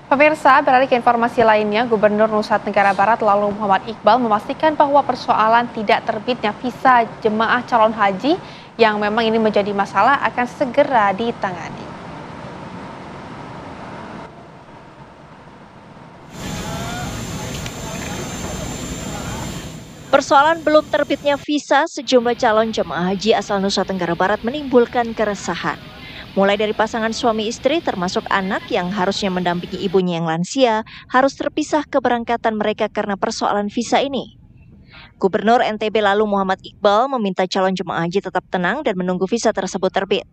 Pemirsa, beralih ke informasi lainnya, Gubernur Nusa Tenggara Barat lalu Muhammad Iqbal memastikan bahwa persoalan tidak terbitnya visa jemaah calon haji yang memang ini menjadi masalah akan segera ditangani. Persoalan belum terbitnya visa sejumlah calon jemaah haji asal Nusa Tenggara Barat menimbulkan keresahan. Mulai dari pasangan suami istri termasuk anak yang harusnya mendampingi ibunya yang lansia harus terpisah keberangkatan mereka karena persoalan visa ini. Gubernur NTB lalu Muhammad Iqbal meminta calon jemaah haji tetap tenang dan menunggu visa tersebut terbit.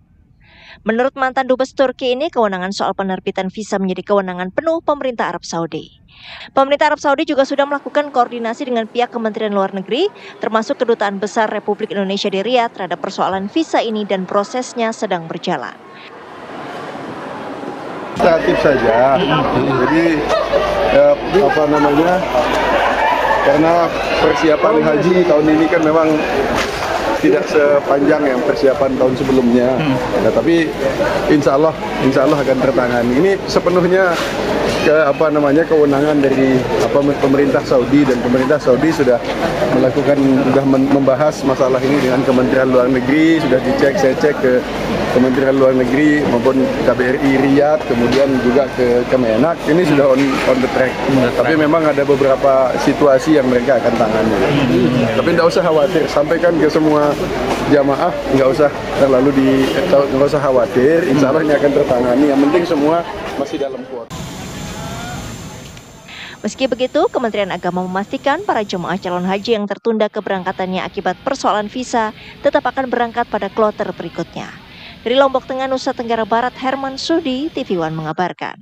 Menurut mantan Dubes Turki ini, kewenangan soal penerbitan visa menjadi kewenangan penuh pemerintah Arab Saudi. Pemerintah Arab Saudi juga sudah melakukan koordinasi dengan pihak Kementerian Luar Negeri, termasuk Kedutaan Besar Republik Indonesia di Riyadh terhadap persoalan visa ini dan prosesnya sedang berjalan. Aktif saja, jadi karena persiapan haji tahun ini kan memang tidak sepanjang yang persiapan tahun sebelumnya. Nah, tapi insya Allah akan tertangani. Ini sepenuhnya kewenangan dari pemerintah Saudi, dan pemerintah Saudi sudah membahas masalah ini dengan Kementerian Luar Negeri, sudah dicek, saya cek ke Kementerian Luar Negeri maupun KBRI Riyadh, kemudian juga ke Kemenak. Ini sudah on the track. Tapi memang ada beberapa situasi yang mereka akan tangani. Tapi tidak usah khawatir, sampaikan ke semua jamaah, nggak usah khawatir. Insya Allah ini akan tertangani. Yang penting semua masih dalam kuota. Meski begitu, Kementerian Agama memastikan para jemaah calon haji yang tertunda keberangkatannya akibat persoalan visa tetap akan berangkat pada kloter berikutnya. Dari Lombok Tengah, Nusa Tenggara Barat, Herman Sudi, TV One mengabarkan.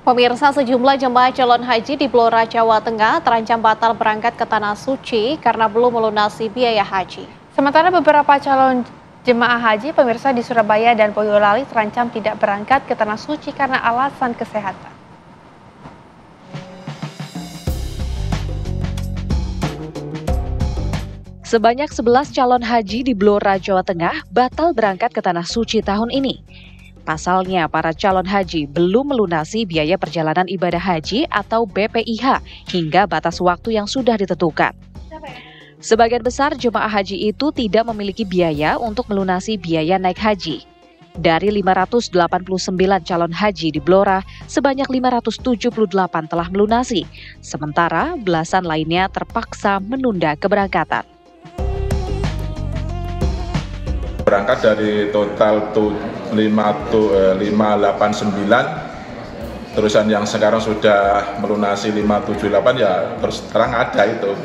Pemirsa, sejumlah jemaah calon haji di Blora, Jawa Tengah terancam batal berangkat ke Tanah Suci karena belum melunasi biaya haji. Sementara beberapa calon jemaah haji pemirsa di Surabaya dan Boyolali terancam tidak berangkat ke Tanah Suci karena alasan kesehatan. Sebanyak 11 calon haji di Blora, Jawa Tengah batal berangkat ke Tanah Suci tahun ini. Pasalnya, para calon haji belum melunasi biaya perjalanan ibadah haji atau BPIH hingga batas waktu yang sudah ditentukan. Sebagian besar jemaah haji itu tidak memiliki biaya untuk melunasi biaya naik haji. Dari 589 calon haji di Blora, sebanyak 578 telah melunasi, sementara belasan lainnya terpaksa menunda keberangkatan. Berangkat dari total 589, terusan yang sekarang sudah melunasi 578 ya terus terang ada itu.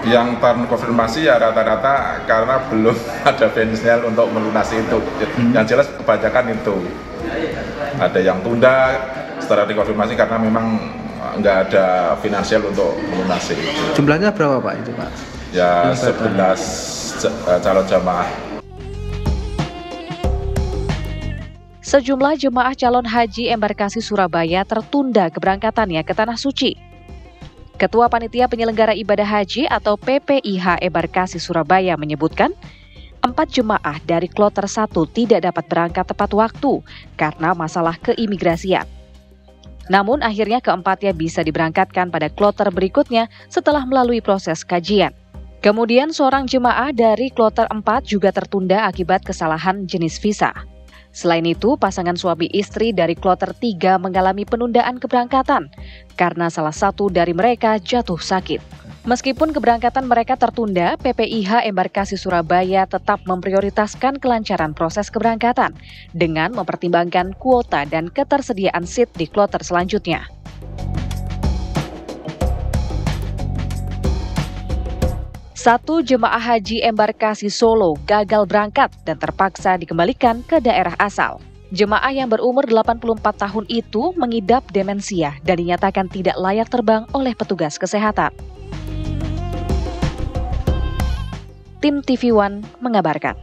Yang terkonfirmasi ya rata-rata karena belum ada finansial untuk melunasi itu. Yang jelas kebanyakan itu. Ada yang tunda setelah dikonfirmasi karena memang nggak ada finansial untuk melunasi. Jumlahnya berapa Pak itu Pak? Ya 11 calon jamaah. Sejumlah jemaah calon haji embarkasi Surabaya tertunda keberangkatannya ke Tanah Suci. Ketua Panitia Penyelenggara Ibadah Haji atau PPIH Embarkasi Surabaya menyebutkan, 4 jemaah dari kloter 1 tidak dapat berangkat tepat waktu karena masalah keimigrasian. Namun akhirnya keempatnya bisa diberangkatkan pada kloter berikutnya setelah melalui proses kajian. Kemudian seorang jemaah dari kloter 4 juga tertunda akibat kesalahan jenis visa. Selain itu, pasangan suami istri dari kloter 3 mengalami penundaan keberangkatan karena salah satu dari mereka jatuh sakit. Meskipun keberangkatan mereka tertunda, PPIH Embarkasi Surabaya tetap memprioritaskan kelancaran proses keberangkatan dengan mempertimbangkan kuota dan ketersediaan seat di kloter selanjutnya. Satu jemaah haji embarkasi Solo gagal berangkat dan terpaksa dikembalikan ke daerah asal. Jemaah yang berumur 84 tahun itu mengidap demensia dan dinyatakan tidak layak terbang oleh petugas kesehatan. Tim TV One mengabarkan.